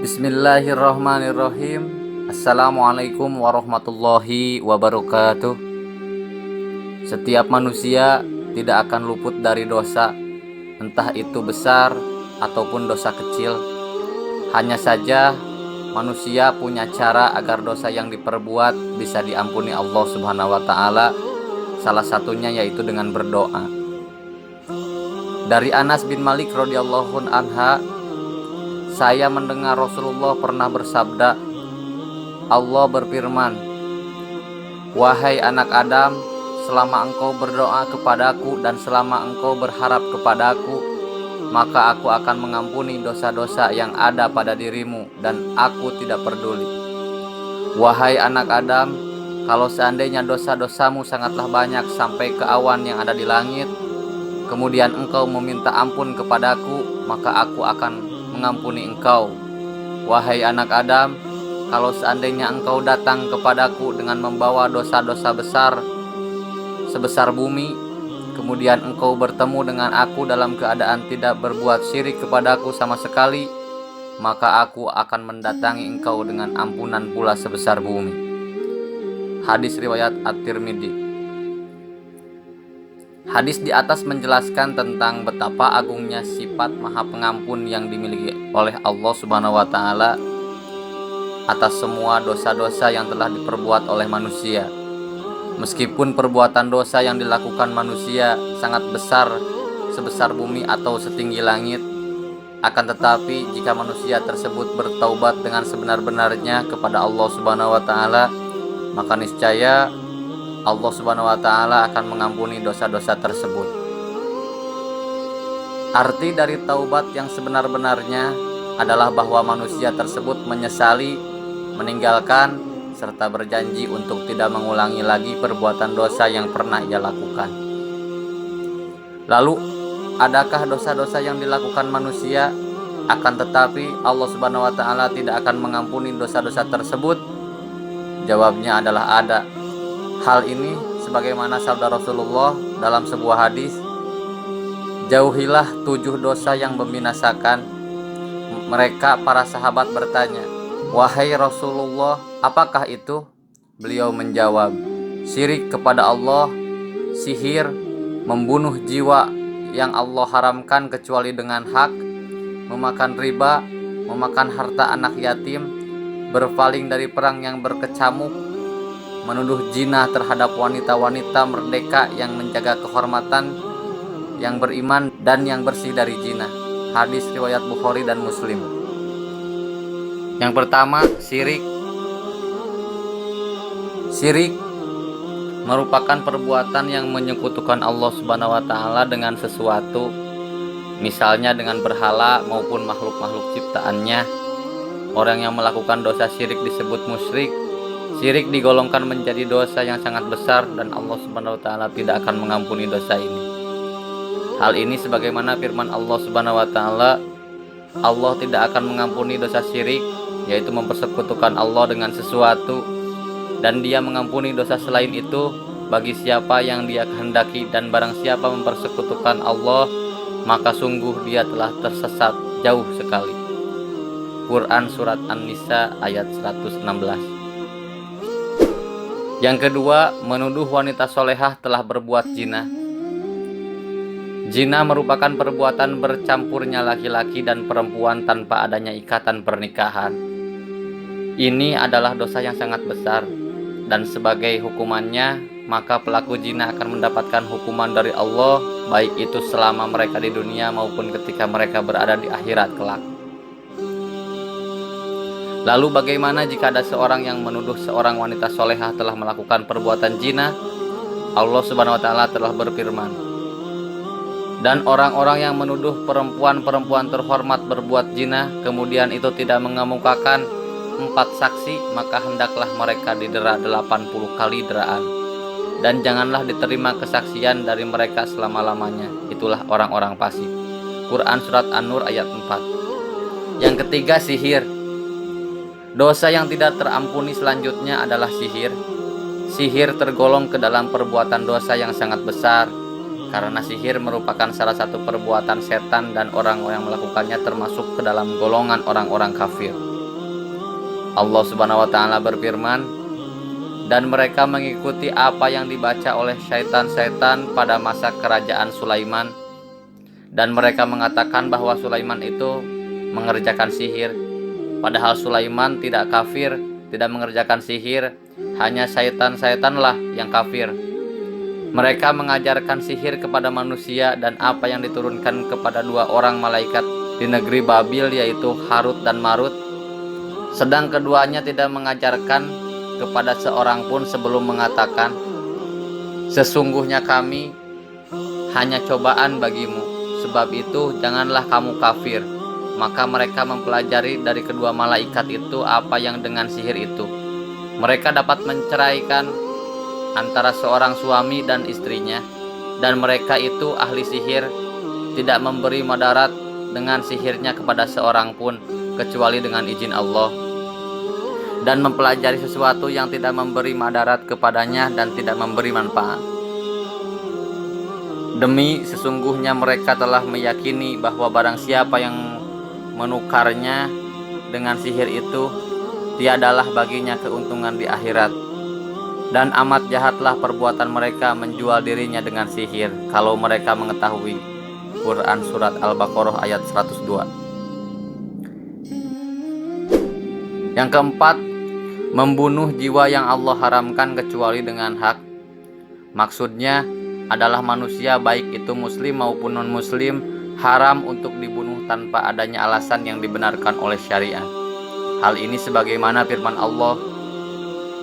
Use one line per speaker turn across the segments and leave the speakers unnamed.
Bismillahirrahmanirrahim. Assalamualaikum warahmatullahi wabarakatuh. Setiap manusia tidak akan luput dari dosa, entah itu besar ataupun dosa kecil. Hanya saja manusia punya cara agar dosa yang diperbuat bisa diampuni Allah Subhanahu wa taala. Salah satunya yaitu dengan berdoa. Dari Anas bin Malik radhiyallahu anha, saya mendengar Rasulullah pernah bersabda, Allah berfirman, "Wahai anak Adam, selama engkau berdoa kepadaku dan selama engkau berharap kepadaku, maka aku akan mengampuni dosa-dosa yang ada pada dirimu dan aku tidak peduli. Wahai anak Adam, kalau seandainya dosa-dosamu sangatlah banyak sampai ke awan yang ada di langit, kemudian engkau meminta ampun kepadaku, maka aku akan mengampuni engkau. Wahai anak Adam, kalau seandainya engkau datang kepadaku dengan membawa dosa-dosa besar sebesar bumi, kemudian engkau bertemu dengan aku dalam keadaan tidak berbuat syirik kepadaku sama sekali, maka aku akan mendatangi engkau dengan ampunan pula sebesar bumi." Hadis riwayat At-Tirmidzi. Hadis di atas menjelaskan tentang betapa agungnya sifat Maha Pengampun yang dimiliki oleh Allah Subhanahu wa taala atas semua dosa-dosa yang telah diperbuat oleh manusia. Meskipun perbuatan dosa yang dilakukan manusia sangat besar, sebesar bumi atau setinggi langit, akan tetapi jika manusia tersebut bertaubat dengan sebenar-benarnya kepada Allah Subhanahu wa taala, maka niscaya Allah Subhanahu wa taala akan mengampuni dosa-dosa tersebut. Arti dari taubat yang sebenar-benarnya adalah bahwa manusia tersebut menyesali, meninggalkan, serta berjanji untuk tidak mengulangi lagi perbuatan dosa yang pernah ia lakukan. Lalu, adakah dosa-dosa yang dilakukan manusia akan tetapi Allah Subhanahu wa taala tidak akan mengampuni dosa-dosa tersebut? Jawabnya adalah ada. Hal ini sebagaimana sabda Rasulullah dalam sebuah hadis, "Jauhilah 7 dosa yang membinasakan." Mereka para sahabat bertanya, "Wahai Rasulullah, apakah itu?" Beliau menjawab, "Syirik kepada Allah, sihir, membunuh jiwa yang Allah haramkan kecuali dengan hak, memakan riba, memakan harta anak yatim, berpaling dari perang yang berkecamuk, menuduh zina terhadap wanita-wanita merdeka yang menjaga kehormatan, yang beriman dan yang bersih dari zina." Hadis riwayat Bukhari dan Muslim. Yang pertama, syirik. Syirik merupakan perbuatan yang menyekutukan Allah Subhanahu wa taala dengan sesuatu, misalnya dengan berhala maupun makhluk-makhluk ciptaannya. Orang yang melakukan dosa syirik disebut musyrik. Syirik digolongkan menjadi dosa yang sangat besar dan Allah Subhanahu wa taala tidak akan mengampuni dosa ini. Hal ini sebagaimana firman Allah Subhanahu wa taala, Allah tidak akan mengampuni dosa syirik, yaitu mempersekutukan Allah dengan sesuatu, dan Dia mengampuni dosa selain itu bagi siapa yang Dia kehendaki, dan barang siapa mempersekutukan Allah, maka sungguh dia telah tersesat jauh sekali. Quran Surat An-Nisa ayat 116. Yang kedua, menuduh wanita solehah telah berbuat zina. Zina merupakan perbuatan bercampurnya laki-laki dan perempuan tanpa adanya ikatan pernikahan. Ini adalah dosa yang sangat besar, dan sebagai hukumannya, maka pelaku zina akan mendapatkan hukuman dari Allah, baik itu selama mereka di dunia maupun ketika mereka berada di akhirat kelak. Lalu bagaimana jika ada seorang yang menuduh seorang wanita solehah telah melakukan perbuatan zina? Allah Subhanahu wa taala telah berfirman, "Dan orang-orang yang menuduh perempuan-perempuan terhormat berbuat zina, kemudian itu tidak mengemukakan 4 saksi, maka hendaklah mereka didera 80 kali deraan. Dan janganlah diterima kesaksian dari mereka selama-lamanya. Itulah orang-orang fasik." Quran Surat An-Nur ayat 4. Yang ketiga, sihir. Dosa yang tidak terampuni selanjutnya adalah sihir. Sihir tergolong ke dalam perbuatan dosa yang sangat besar, karena sihir merupakan salah satu perbuatan setan dan orang yang melakukannya termasuk ke dalam golongan orang-orang kafir. Allah Subhanahu wa taala berfirman, dan mereka mengikuti apa yang dibaca oleh syaitan-syaitan pada masa kerajaan Sulaiman, dan mereka mengatakan bahwa Sulaiman itu mengerjakan sihir, padahal Sulaiman tidak kafir, tidak mengerjakan sihir, hanya syaitan-syaitanlah yang kafir. Mereka mengajarkan sihir kepada manusia dan apa yang diturunkan kepada dua orang malaikat di negeri Babil, yaitu Harut dan Marut, sedang keduanya tidak mengajarkan kepada seorang pun sebelum mengatakan, sesungguhnya kami hanya cobaan bagimu, sebab itu janganlah kamu kafir. Maka mereka mempelajari dari kedua malaikat itu apa yang dengan sihir itu. Mereka dapat menceraikan antara seorang suami dan istrinya, dan mereka itu ahli sihir, tidak memberi madarat dengan sihirnya kepada seorang pun kecuali dengan izin Allah, dan mempelajari sesuatu yang tidak memberi madarat kepadanya dan tidak memberi manfaat. Demi sesungguhnya mereka telah meyakini bahwa barang siapa yang menukarnya dengan sihir itu, tiadalah baginya keuntungan di akhirat. Dan amat jahatlah perbuatan mereka menjual dirinya dengan sihir, kalau mereka mengetahui. Quran Surat Al-Baqarah ayat 102. Yang keempat, membunuh jiwa yang Allah haramkan kecuali dengan hak. Maksudnya adalah manusia baik itu muslim maupun non-muslim haram untuk dibunuh tanpa adanya alasan yang dibenarkan oleh syariat. Hal ini sebagaimana firman Allah,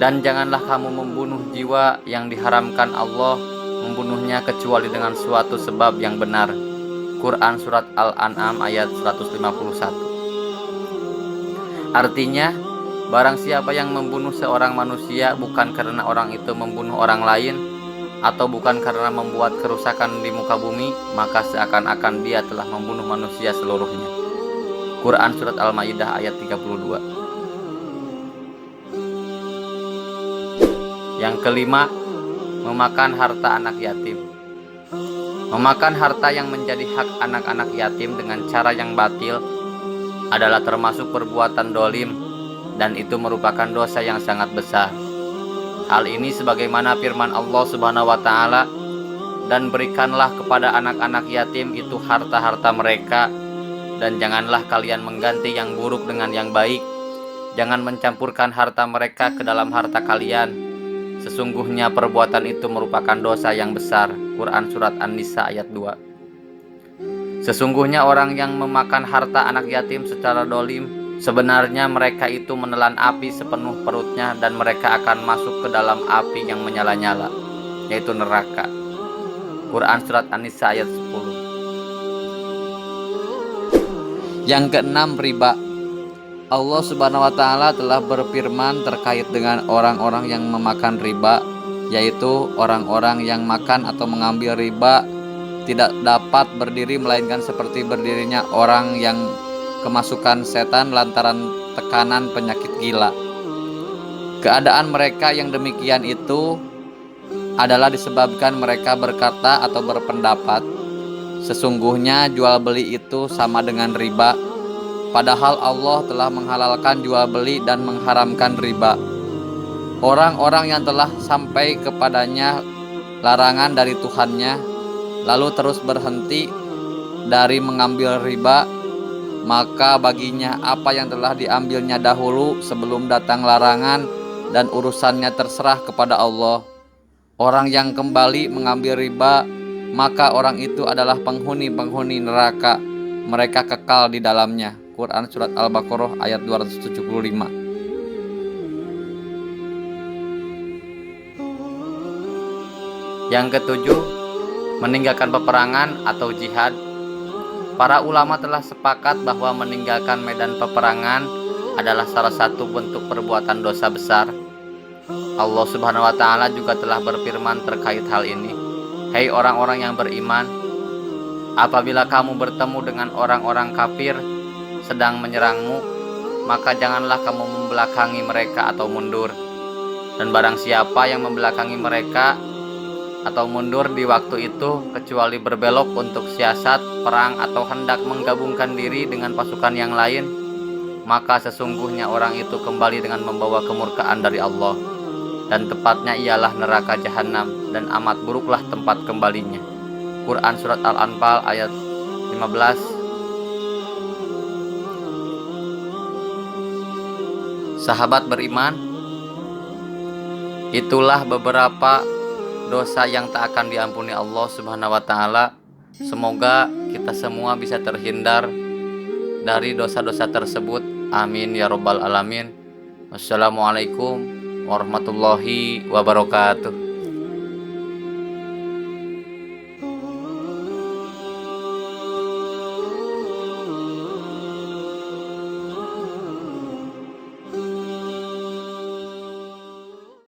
dan janganlah kamu membunuh jiwa yang diharamkan Allah membunuhnya kecuali dengan suatu sebab yang benar. Quran Surat Al-An'am ayat 151. Artinya, barang siapa yang membunuh seorang manusia bukan karena orang itu membunuh orang lain, atau bukan karena membuat kerusakan di muka bumi, maka seakan-akan dia telah membunuh manusia seluruhnya. Quran Surat Al-Maidah ayat 32. Yang kelima, memakan harta anak yatim. Memakan harta yang menjadi hak anak-anak yatim dengan cara yang batil adalah termasuk perbuatan dolim, dan itu merupakan dosa yang sangat besar. Hal ini sebagaimana firman Allah Subhanahu wa taala, dan berikanlah kepada anak-anak yatim itu harta-harta mereka, dan janganlah kalian mengganti yang buruk dengan yang baik. Jangan mencampurkan harta mereka ke dalam harta kalian. Sesungguhnya perbuatan itu merupakan dosa yang besar. Quran Surat An-Nisa ayat 2. Sesungguhnya orang yang memakan harta anak yatim secara dolim, sebenarnya mereka itu menelan api sepenuh perutnya, dan mereka akan masuk ke dalam api yang menyala-nyala, yaitu neraka. Quran Surat An-Nisa ayat 10. Yang keenam, riba. Allah Subhanahu wa taala telah berfirman terkait dengan orang-orang yang memakan riba, yaitu orang-orang yang makan atau mengambil riba tidak dapat berdiri melainkan seperti berdirinya orang yang kemasukan setan lantaran tekanan penyakit gila. Keadaan mereka yang demikian itu adalah disebabkan mereka berkata atau berpendapat, sesungguhnya jual beli itu sama dengan riba, padahal Allah telah menghalalkan jual beli dan mengharamkan riba. Orang-orang yang telah sampai kepadanya larangan dari Tuhannya, lalu terus berhenti dari mengambil riba, maka baginya apa yang telah diambilnya dahulu sebelum datang larangan, dan urusannya terserah kepada Allah. Orang yang kembali mengambil riba, maka orang itu adalah penghuni-penghuni neraka, mereka kekal di dalamnya. Quran Surat Al-Baqarah ayat 275. Yang ketujuh, meninggalkan peperangan atau jihad. Para ulama telah sepakat bahwa meninggalkan medan peperangan adalah salah satu bentuk perbuatan dosa besar. Allah Subhanahu wa taala juga telah berfirman terkait hal ini, "Hei orang-orang yang beriman, apabila kamu bertemu dengan orang-orang kafir sedang menyerangmu, maka janganlah kamu membelakangi mereka atau mundur. Dan barang siapa yang membelakangi mereka atau mundur di waktu itu kecuali berbelok untuk siasat perang atau hendak menggabungkan diri dengan pasukan yang lain, maka sesungguhnya orang itu kembali dengan membawa kemurkaan dari Allah, dan tepatnya ialah neraka jahanam, dan amat buruklah tempat kembalinya. Quran Surat Al-Anfal ayat 15. Sahabat beriman, itulah beberapa dosa yang tak akan diampuni Allah Subhanahu wa taala. Semoga kita semua bisa terhindar dari dosa-dosa tersebut. Amin ya rabbal alamin. Wassalamualaikum warahmatullahi wabarakatuh.